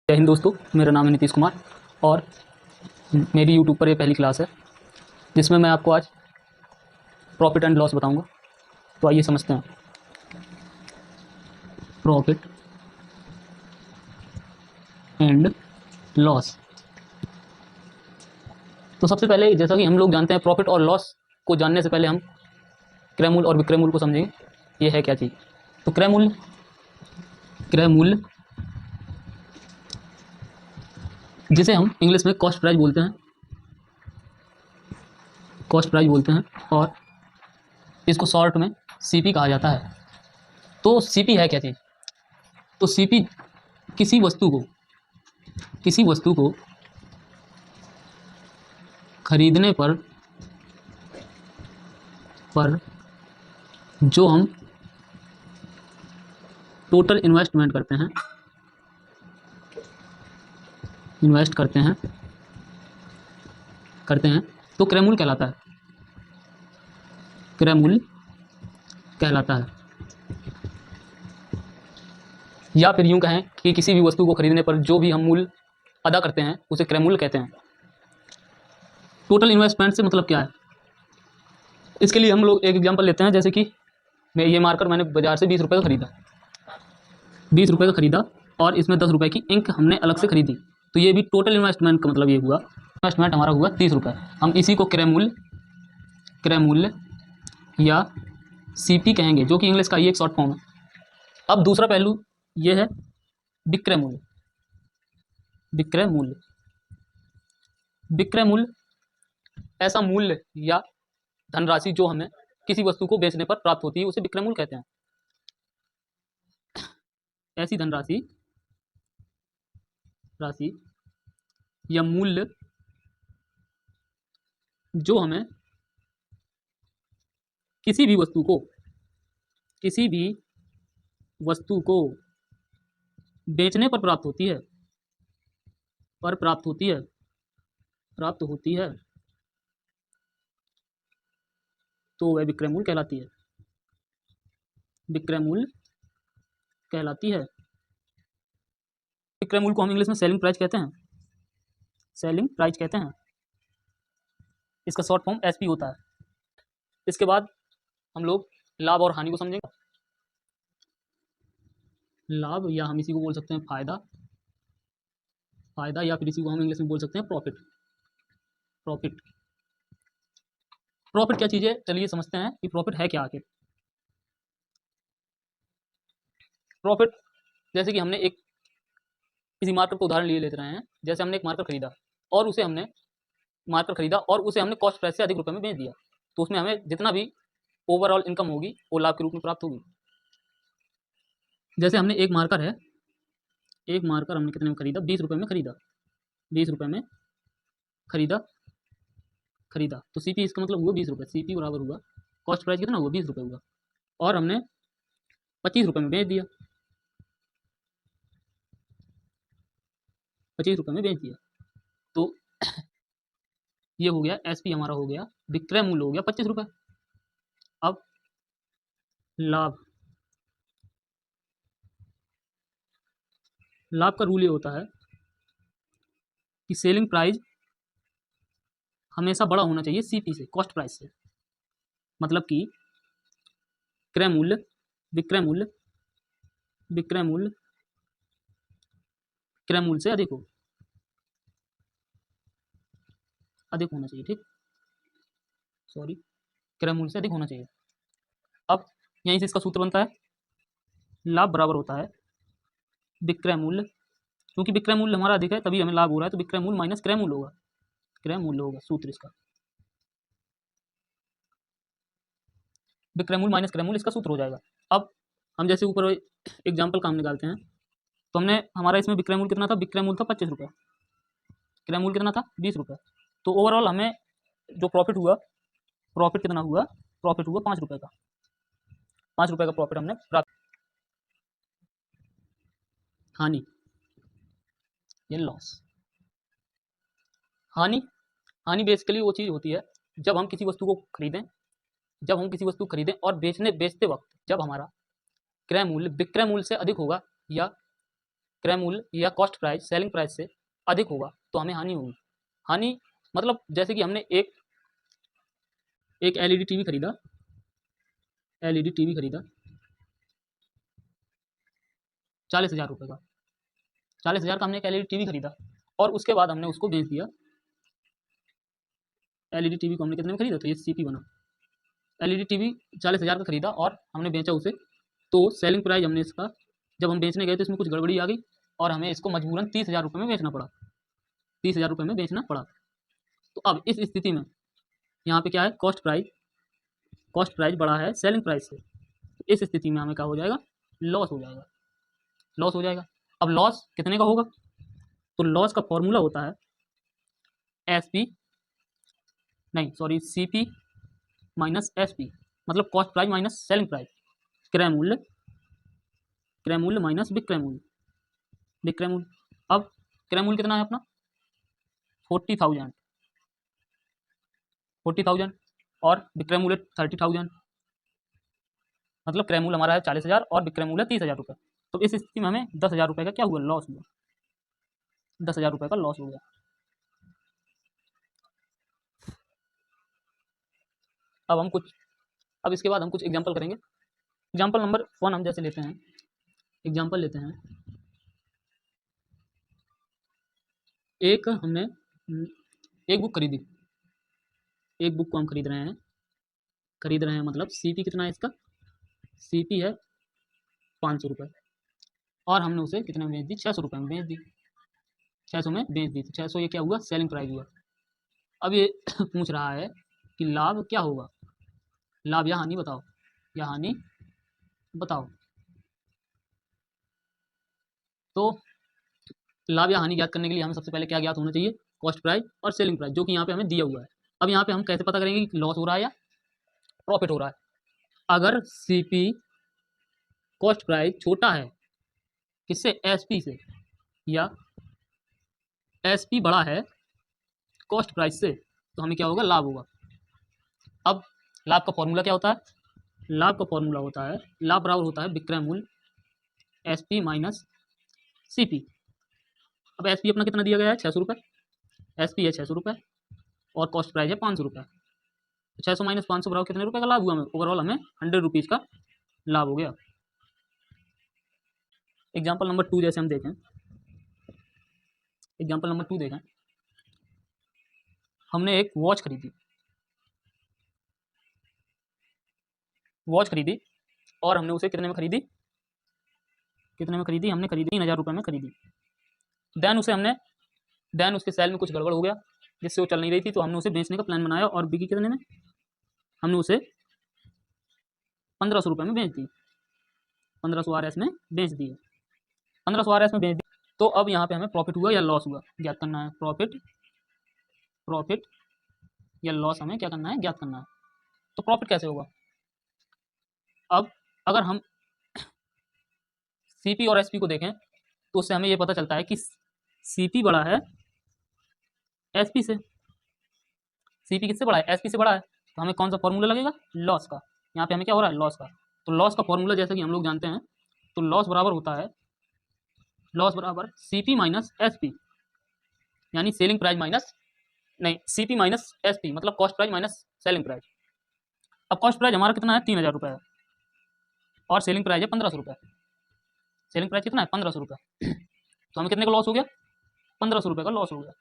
जय हिंद दोस्तों, मेरा नाम है नीतीश कुमार और मेरी यूट्यूब पर ये पहली क्लास है जिसमें मैं आपको आज प्रॉफिट एंड लॉस बताऊंगा। तो आइए समझते हैं प्रॉफिट एंड लॉस। तो सबसे पहले जैसा कि हम लोग जानते हैं, प्रॉफिट और लॉस को जानने से पहले हम क्रय मूल्य और विक्रय मूल्य को समझेंगे। ये है क्या चीज़? तो क्रय मूल्य जिसे हम इंग्लिश में कॉस्ट प्राइस बोलते हैं, और इसको शॉर्ट में सीपी कहा जाता है। तो सीपी है क्या चीज़? तो सीपी किसी वस्तु को खरीदने पर जो हम टोटल इन्वेस्टमेंट करते हैं तो क्रय मूल्य कहलाता है। या फिर यूं कहें कि किसी भी वस्तु को खरीदने पर जो भी हम मूल्य अदा करते हैं उसे क्रय मूल्य कहते हैं। टोटल इन्वेस्टमेंट से मतलब क्या है? इसके लिए हम लोग एक एग्जांपल लेते हैं। जैसे कि ये मार्कर मैंने बाजार से 20 रुपये का खरीदा और इसमें 10 रुपये की इंक हमने अलग से खरीदी। तो ये भी टोटल इन्वेस्टमेंट का मतलब ये हुआ। इन्वेस्टमेंट हमारा हुआ 30 रुपये। हम इसी को क्रय मूल्य या सीपी कहेंगे, जो कि इंग्लिश का ये एक शॉर्ट फॉर्म है। अब दूसरा पहलू ये है विक्रय मूल्य ऐसा मूल्य या धनराशि जो हमें किसी वस्तु को बेचने पर प्राप्त होती है उसे विक्रय मूल्य कहते हैं। ऐसी धनराशि या मूल्य जो हमें किसी भी वस्तु को बेचने पर प्राप्त होती है तो वह विक्रय मूल्य कहलाती है। विक्रय मूल्य को हम इंग्लिश में सेलिंग प्राइस कहते हैं। इसका शॉर्ट फॉर्म एसपी होता है। इसके बाद हम लोग लाभ और हानि को समझेंगे। लाभ, या हम इसी को बोल सकते हैं फायदा, या फिर इसी को हम इंग्लिश में बोल सकते हैं प्रॉफिट। प्रॉफिट क्या चीज़ है, चलिए समझते हैं कि प्रॉफिट है क्या आखिर। प्रॉफिट, जैसे कि हमने किसी मार्कर को उदाहरण लिए लेते रहे हैं। जैसे हमने एक मार्कर खरीदा और उसे हमने कॉस्ट प्राइस से अधिक रुपए में बेच दिया, तो उसमें हमें जितना भी ओवरऑल इनकम होगी वो लाभ के रूप में प्राप्त होगी। जैसे हमने एक मार्कर हमने कितने में खरीदा? 20 रुपये में खरीदा। तो सीपी इसका मतलब हुआ 20 रुपये। सीपी बराबर हुआ कॉस्ट प्राइस कितना हुआ? 20 रुपये हुआ, और हमने 25 रुपये में बेच दिया। तो ये हो गया एसपी, हमारा हो गया विक्रय मूल्य हो गया 25 रुपये। अब लाभ का रूल ये होता है कि सेलिंग प्राइस हमेशा बड़ा होना चाहिए सीपी से, कॉस्ट प्राइस से। मतलब कि विक्रय मूल्य से अधिक होना चाहिए। ठीक, क्रय मूल्य से अधिक होना चाहिए। अब यहीं से इसका सूत्र बनता है, लाभ बराबर होता है विक्रय मूल्य। क्योंकि विक्रय मूल्य हमारा अधिक है तभी हमें लाभ हो रहा है, तो विक्रय मूल्य माइनस क्रय मूल्य होगा। सूत्र इसका विक्रय मूल्य माइनस क्रय मूल्य, इसका सूत्र हो जाएगा। अब हम जैसे ऊपर एग्जाम्पल का हम निकालते हैं, तो हमारा इसमें विक्रय मूल्य कितना था? विक्रय मूल्य था 25 रुपये, क्रय मूल्य कितना था? 20 रुपये। तो ओवरऑल हमें जो प्रॉफिट हुआ कितना हुआ? प्रॉफिट हुआ 5 रुपये का। 5 रुपये का प्रॉफिट हमने प्राप्त। हानि या लॉस। हानि बेसिकली वो चीज़ होती है जब हम किसी वस्तु को खरीदें और बेचते वक्त जब हमारा क्रय मूल्य विक्रय मूल्य से अधिक होगा या क्रय मूल्य या कॉस्ट प्राइस सेलिंग प्राइस से अधिक होगा तो हमें हानि होगी। हानि मतलब जैसे कि हमने एक एलईडी टीवी खरीदा, एलईडी टीवी खरीदा 40,000 रुपये का, 40,000 का हमने एक एलईडी टीवी खरीदा और उसके बाद हमने उसको बेच दिया। एलईडी टीवी को हमने कितने में खरीदा, तो ये सीपी बना। एलईडी टीवी 40,000 का खरीदा और हमने बेचा उसे, तो सेलिंग प्राइस हमने इसका जब हम बेचने गए तो इसमें कुछ गड़बड़ी आ गई और हमें इसको मजबूरन 30,000 रुपये में बेचना पड़ा, 30,000 रुपये में बेचना पड़ा। तो अब इस स्थिति में यहाँ पे क्या है, कॉस्ट प्राइस बड़ा है सेलिंग प्राइस से, तो इस स्थिति में हमें क्या हो जाएगा, लॉस हो जाएगा, लॉस हो जाएगा। अब लॉस कितने का होगा, तो लॉस का फॉर्मूला होता है सीपी माइनस एसपी, मतलब cost price minus selling price, क्रय मूल्य माइनस विक्रय मूल्य। अब क्रय मूल्य कितना है अपना 40,000 और विक्रय मूल्य 30,000, मतलब क्रय मूल्य हमारा है 40,000 और विक्रय मूल्य 30,000 रुपये। तो इस स्थिति में हमें 10,000 रुपये का क्या हुआ, लॉस हुआ, 10,000 रुपये का लॉस हो गया। अब इसके बाद हम कुछ एग्जाम्पल करेंगे। एग्जाम्पल नंबर 1 हम जैसे लेते हैं, एग्जाम्पल लेते हैं, हमने एक बुक खरीदी, एक बुक को हम खरीद रहे हैं मतलब सीपी कितना है इसका, सीपी है 500 रुपये और हमने उसे कितने में बेच दी, 600 रुपये में बेच दी, 600 में बेच दी। तो 600 ये क्या हुआ, सेलिंग प्राइस हुआ। अब ये पूछ रहा है कि लाभ क्या होगा, लाभ या हानि बताओ, तो लाभ या हानि ज्ञात करने के लिए हमें सबसे पहले क्या ज्ञात होना चाहिए, कॉस्ट प्राइस और सेलिंग प्राइस, जो कि यहाँ पे हमें दिया हुआ है। अब यहाँ पे हम कैसे पता करेंगे कि लॉस हो रहा है या प्रॉफिट हो रहा है। अगर सीपी कॉस्ट प्राइस छोटा है किससे, एसपी से, या एसपी बड़ा है कॉस्ट प्राइस से, तो हमें क्या होगा, लाभ होगा। अब लाभ का फॉर्मूला क्या होता है, लाभ बराबर होता है विक्रय मूल्य एसपी माइनस सीपी। अब एसपी अपना कितना दिया गया है, 600 रुपये, एसपी है 600 रुपये और कॉस्ट प्राइस है 500 रुपये। 600 माइनस 500 बराबर कितने रुपये का लाभ हुआ, हमें ओवरऑल हमें 100 रुपीज़ का लाभ हो गया। एग्जाम्पल नंबर 2 जैसे हम देखें, एग्जाम्पल नंबर 2 देखें, हमने एक वॉच खरीदी और हमने उसे कितने में खरीदी, हमने खरीदी 3,000 रुपये में खरीदी। देन उसके सेल में कुछ गड़बड़ हो गया जिससे वो चल नहीं रही थी, तो हमने उसे बेचने का प्लान बनाया और बिकी कितने में, हमने उसे 1,500 रुपये में बेच दी, 1500 RS में बेच दिए, 1500 RS में बेच दी। तो अब यहाँ पे हमें प्रॉफिट हुआ या लॉस हुआ ज्ञात करना है, प्रॉफिट या लॉस हमें क्या करना है, ज्ञात करना है। तो प्रॉफिट कैसे होगा, अब अगर हम सीपी और एसपी को देखें तो उससे हमें ये पता चलता है कि सीपी बड़ा है एसपी से, सीपी किससे बड़ा है, एसपी से बड़ा है। तो हमें कौन सा फॉर्मूला लगेगा, लॉस का। यहाँ पे हमें क्या हो रहा है, लॉस का। तो लॉस का फॉर्मूला जैसे कि हम लोग जानते हैं, तो लॉस बराबर होता है, लॉस बराबर सीपी माइनस एसपी, यानी selling price minus CP minus SP, मतलब cost price minus selling price. अब कॉस्ट प्राइस हमारा कितना है, 3,000 रुपये है और सेलिंग प्राइस है 1,500 रुपये। सेलिंग प्राइस कितना है, 1,500 रुपये। तो हमें कितने का लॉस हो गया, 1,500 रुपये का लॉस हो गया।